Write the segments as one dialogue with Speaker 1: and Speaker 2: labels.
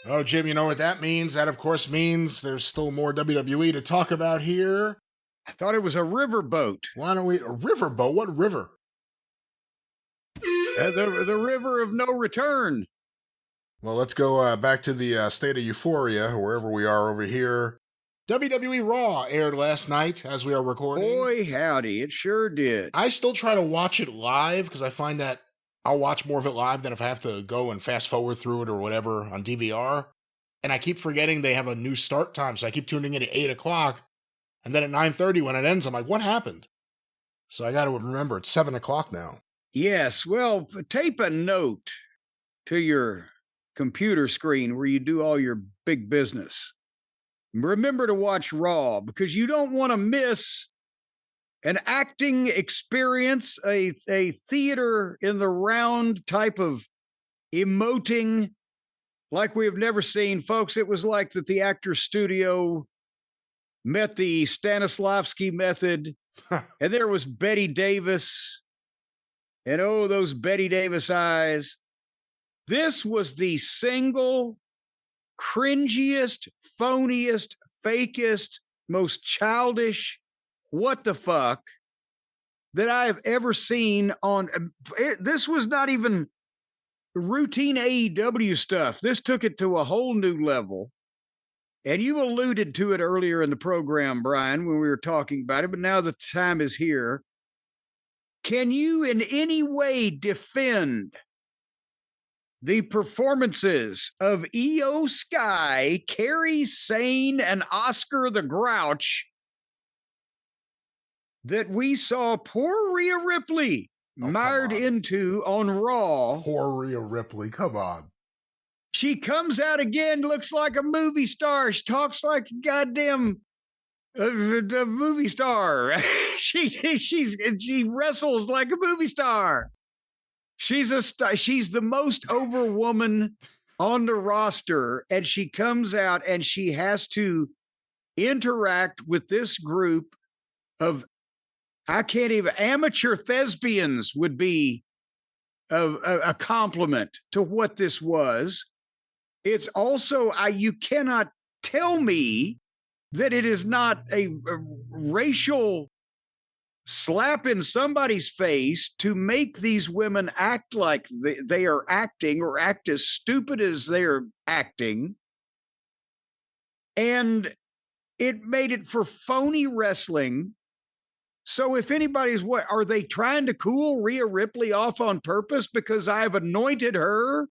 Speaker 1: Oh, Jim, you know what that means? That, of course, means there's still more WWE to talk about here.
Speaker 2: I thought it was a riverboat.
Speaker 1: Why don't we... A riverboat? What river?
Speaker 2: The river of no return.
Speaker 1: Well, let's go back to the State of Euphoria, wherever we are over here. WWE Raw aired last night as we are recording.
Speaker 2: Boy, howdy, it sure did.
Speaker 1: I still try to watch it live because I find that I'll watch more of it live than if I have to go and fast forward through it or whatever on DVR. And I keep forgetting they have a new start time, so I keep tuning in at 8 o'clock. And then at 9:30 when it ends, I'm like, what happened? So I got to remember, it's 7 o'clock now.
Speaker 2: Yes, well, tape a note to your computer screen where you do all your big business. Remember to watch Raw because you don't want to miss an acting experience, a theater in the round type of emoting like we have never seen. Folks, it was like that the Actors Studio met the Stanislavski method, and there was Betty Davis, and oh, those Betty Davis eyes. This was the single cringiest, phoniest, fakest, most childish what the fuck that I have ever seen on. This was not even routine AEW stuff. This took it to a whole new level. And you alluded to it earlier in the program, Brian, when we were talking about it, but now the time is here. Can you in any way defend the performances of Io Sky, Kairi Sane, and Oscar the Grouch that we saw poor Rhea Ripley mired into on Raw?
Speaker 1: Poor Rhea Ripley, come on.
Speaker 2: She comes out again, looks like a movie star. She talks like a goddamn movie star. She wrestles like a movie star. She's the most over woman on the roster, and she comes out and she has to interact with this group of, I can't even, amateur thespians would be a compliment to what this was. It's also, you cannot tell me that it is not a racial slap in somebody's face to make these women act like they are acting or act as stupid as they're acting. And it made it for phony wrestling. So if anybody's, what are they trying to cool Rhea Ripley off on purpose because I've anointed her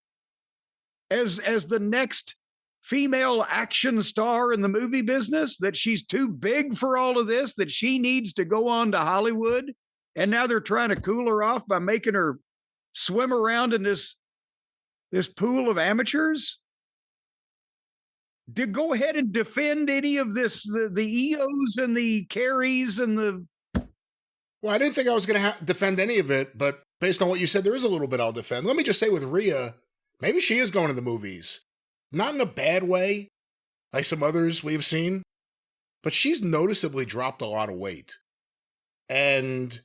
Speaker 2: as the next female action star in the movie business, that she's too big for all of this, that she needs to go on to Hollywood, and now they're trying to cool her off by making her swim around in this pool of amateurs? Go ahead and defend any of this, the EOs and the Carries and the...
Speaker 1: Well, I didn't think I was going to defend any of it, but based on what you said, there is a little bit I'll defend. Let me just say with Rhea, maybe she is going to the movies. Not in a bad way, like some others we've seen, but she's noticeably dropped a lot of weight. And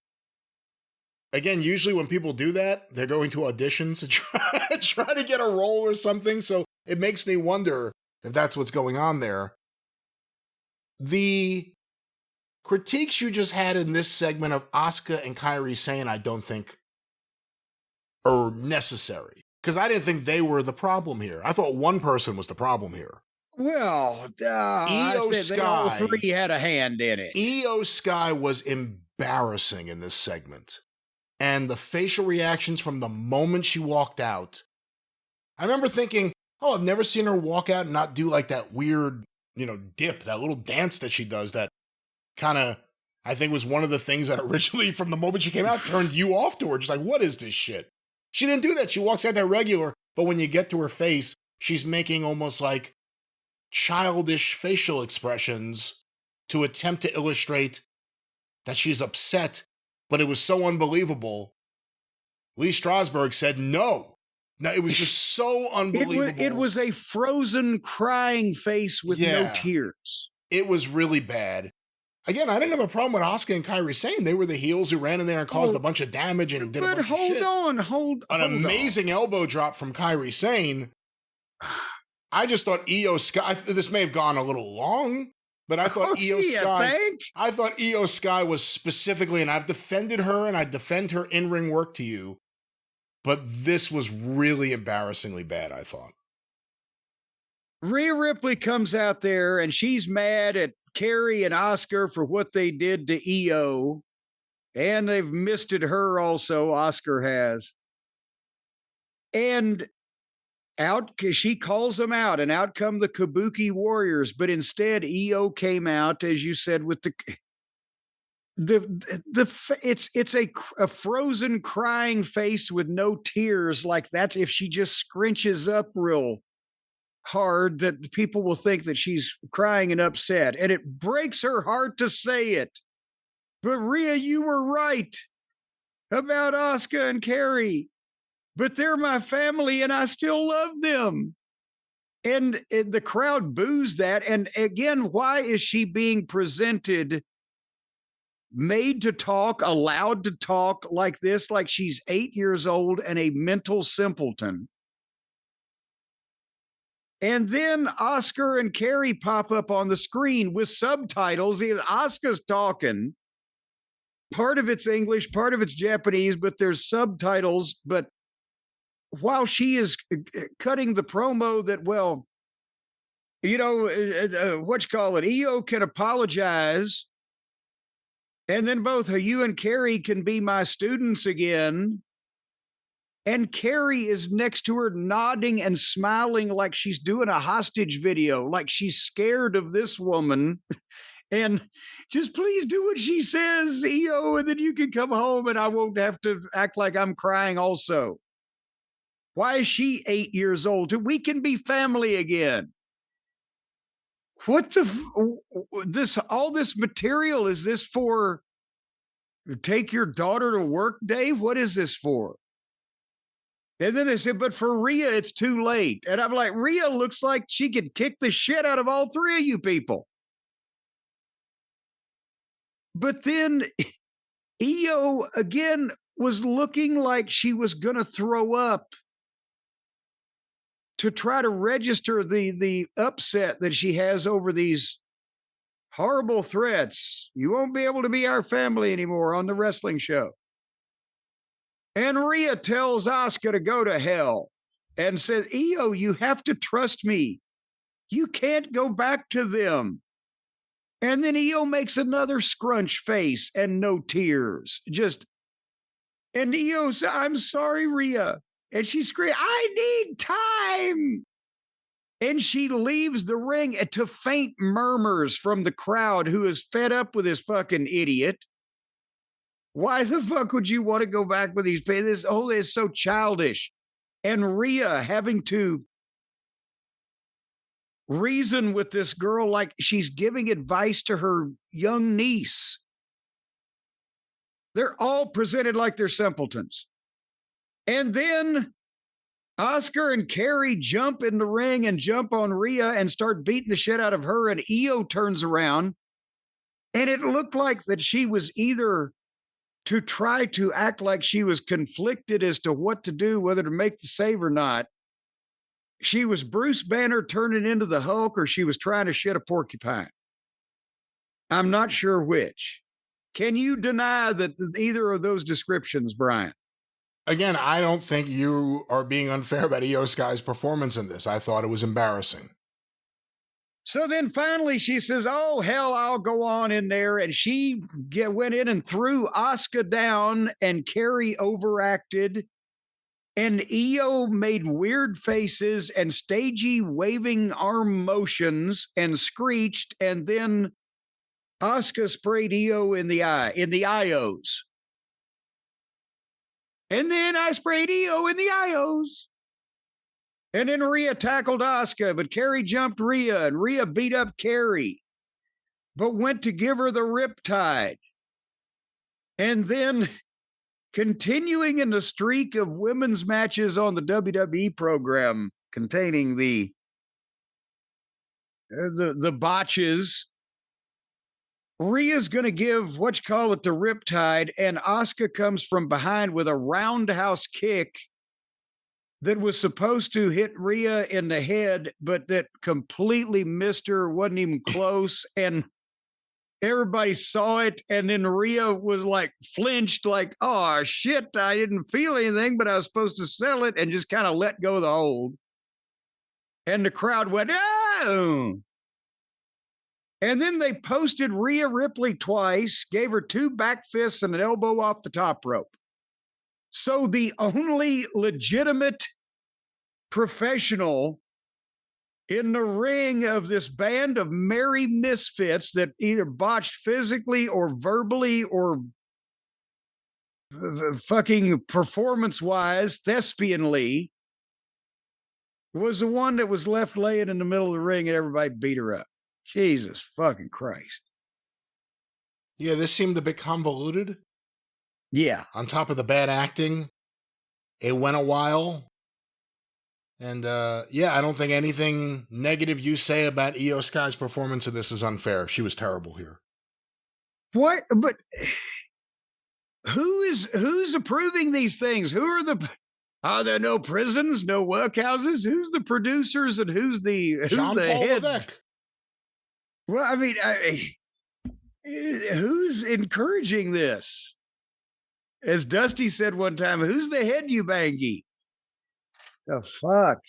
Speaker 1: again, usually when people do that, they're going to auditions to try to get a role or something. So it makes me wonder if that's what's going on there. The critiques you just had in this segment of Asuka and Kairi Sane, I don't think are necessary. Because I didn't think they were the problem here. I thought one person was the problem here.
Speaker 2: Well,
Speaker 1: Io Sky,
Speaker 2: all three had a hand in it.
Speaker 1: Io Sky was embarrassing in this segment. And the facial reactions from the moment she walked out. I remember thinking, oh, I've never seen her walk out and not do like that weird, dip, that little dance that she does that kind of, I think was one of the things that originally from the moment she came out turned you off to her. Just like, what is this shit? She didn't do that. She walks out there regular, but when you get to her face, she's making almost like childish facial expressions to attempt to illustrate that she's upset, but it was so unbelievable. Lee Strasberg said no. No, it was just so unbelievable.
Speaker 2: It was a frozen crying face with no tears.
Speaker 1: It was really bad. Again, I didn't have a problem with Asuka and Kairi Sane. They were the heels who ran in there and caused a bunch of damage and did a bunch of shit.
Speaker 2: But hold on.
Speaker 1: An amazing elbow drop from Kairi Sane. I just thought Io Sky, this may have gone a little long, but I thought I thought Io Sky was specifically, and I've defended her and I defend her in-ring work to you, but this was really embarrassingly bad, I thought.
Speaker 2: Rhea Ripley comes out there and she's mad at Carrie and Oscar for what they did to Io. And they've misted her also, Oscar has. And she calls them out, and out come the Kabuki Warriors. But instead, Io came out, as you said, with it's a frozen crying face with no tears. Like that's if she just scrunches up real hard, that people will think that she's crying and upset. And it breaks her heart to say it. But Rhea, you were right about Asuka and Carrie. But they're my family and I still love them. And the crowd boos that. And again, why is she being presented, made to talk, allowed to talk like this, like she's 8 years old and a mental simpleton? And then Oscar and Carrie pop up on the screen with subtitles. Oscar's talking. Part of it's English, part of it's Japanese, but there's subtitles. But while she is cutting the promo that, well, you know, Io can apologize. And then both you and Carrie can be my students again. And Carrie is next to her nodding and smiling like she's doing a hostage video, like she's scared of this woman. And just please do what she says, Io, and then you can come home and I won't have to act like I'm crying also. Why is she 8 years old? We can be family again. What all this material, is this for take your daughter to work day? What is this for? And then they said, but for Rhea, it's too late. And I'm like, Rhea looks like she could kick the shit out of all three of you people. But then Io again was looking like she was going to throw up to try to register the upset that she has over these horrible threats. You won't be able to be our family anymore on the wrestling show. And Rhea tells Asuka to go to hell and says, Io, you have to trust me. You can't go back to them. And then Io makes another scrunch face and no tears. And Io says, I'm sorry, Rhea. And she screams, I need time. And she leaves the ring to faint murmurs from the crowd who is fed up with this fucking idiot. Why the fuck would you want to go back with these? This whole is so childish. And Rhea having to reason with this girl like she's giving advice to her young niece. They're all presented like they're simpletons. And then Oscar and Carrie jump in the ring and jump on Rhea and start beating the shit out of her. And Io turns around. And it looked like that she was either to try to act like she was conflicted as to what to do, whether to make the save or not. She was Bruce Banner turning into the Hulk, or she was trying to shit a porcupine. I'm not sure which. Can you deny that either of those descriptions, Brian?
Speaker 1: Again, I don't think you are being unfair about Io Sky's performance in this. I thought it was embarrassing.
Speaker 2: So then finally she says, oh, hell, I'll go on in there. And she went in and threw Asuka down, and Carrie overacted. And Io made weird faces and stagey waving arm motions and screeched. And then Asuka sprayed Io in the eye, in the IOs. And then I sprayed Io in the IOs. And then Rhea tackled Asuka, but Carrie jumped Rhea, and Rhea beat up Carrie, but went to give her the riptide. And then, continuing in the streak of women's matches on the WWE program containing the botches, Rhea's going to give the riptide, and Asuka comes from behind with a roundhouse kick that was supposed to hit Rhea in the head, but that completely missed her, wasn't even close. And everybody saw it. And then Rhea was like flinched, like, oh, shit, I didn't feel anything, but I was supposed to sell it, and just kind of let go of the hold. And the crowd went, oh. And then they posted Rhea Ripley twice, gave her 2 back fists and an elbow off the top rope. So the only legitimate professional in the ring of this band of merry misfits that either botched physically or verbally or fucking performance-wise, thespianly, was the one that was left laying in the middle of the ring and everybody beat her up. Jesus fucking Christ.
Speaker 1: Yeah, this seemed a bit convoluted.
Speaker 2: Yeah.
Speaker 1: On top of the bad acting, it went a while. And yeah, I don't think anything negative you say about Io Sky's performance of this is unfair. She was terrible here.
Speaker 2: What? But who's approving these things? Are there no prisons, no workhouses? Who's the producers and who's the head? Levesque. Well, I mean, who's encouraging this? As Dusty said one time, who's the head, you bangy? The fuck?